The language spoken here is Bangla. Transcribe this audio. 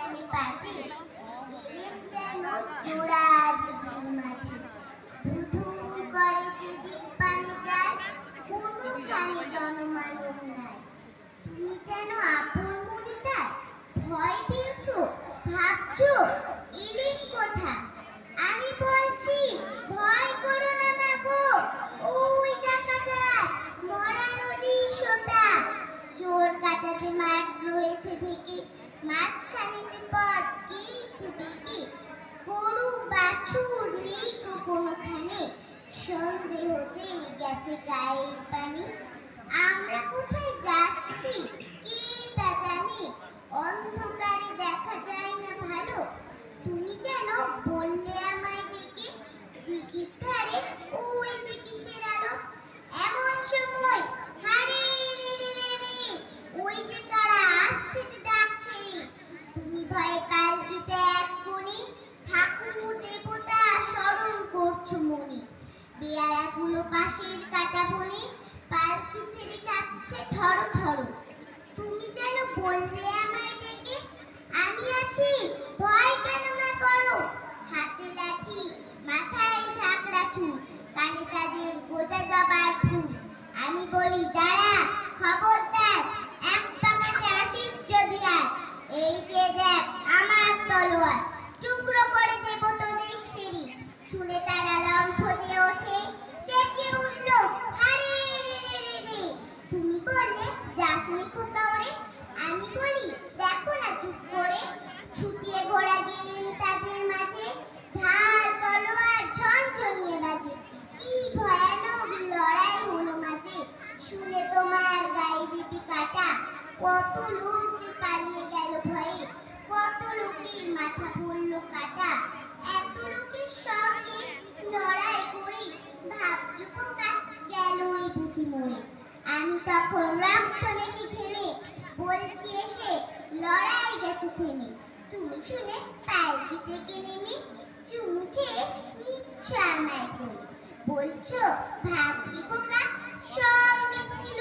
আমি পাটি এলেম যেন জোড়া দিঘির মাঠে ধু করে যেদিক পানি যায় কোনোখানে জনমানব নাই তুমি যেন আপন মনে চায় ভয় পেয়েছো ভাবছো এলিম কোথা আমি বলছি ভয় করো না মাগো ওই দেখা যায় মরা নদী সোতা চোর কাটাতে মাঠ রয়েছে ঢেকে মাঝখানেতে পথ গিয়েছে বেঁকে গরু বাছুর নেই কোনোখানে সন্ধে হতেই গেছে গায়ের পানি আমরা কোথায় যাচ্ছি কে তা জানে অন্ধকারে দেখা যায় না ভালো তুমি যেন বললে আমায় ডেকে দিঘির ধারে ওই যে কিসের আলো এমন সময় হারে রে রে রে রে ওই যে কারা আজ থেকে ডাকছে রে তুমি ভয়ে পালকিতে এক কোণে ঠাকুর দেবতা স্মরণ করছো মনে বেয়ারাগুলো পাশের কাটা বনে পালকি ছেড়ে কাঁদছে ধরো ধরো তুমি যেন বললে আমায় ডেকে আমি আছি ভয় কেন না করো হাতে লাঠি মাথায় ঝাঁকড়া চুল কানে কাজের গোজা জবার ফুল আমি বলি দাঁড়া খবরদার এক পাকাতে আসিস যদি আর এই যে দেখ আমার তলোয়ার টুকরো করে দেব তোদের সিঁড়ি শুনে তারা লম্ফ দিয়ে ওঠে চেঁচিয়ে উঠল হারে রে রে রে রে তুমি বললে যাসনি খোকা ওরে আমি বলি দেখো না চুপ করে ছুটিয়ে ঘোড়া গেলেন তাদের মাঝে ঢাল তলোয়ার ঝনঝনিয়ে বাজে কি ভয়ানক লড়াই হলো মাঝে শুনে তোমার গায়ে দিবি কাটা কত লোক যে পালিয়ে গেল ভয়ে কত লোকের মাথা পড়লো কাটা এত লোকের সঙ্গে লড়াই করে ভাবছো পোকা গেলই বুঝি মরে আমি তখন রক্ত মেখে ঘেমে বলছি এসে লড়াই গেছে থেমে তুমি শুনে পালকি থেকে নেমে চুমু খেয়ে নিচ্ছ আমায় বলছো ভাবলি পোকা সঙ্গে ছিল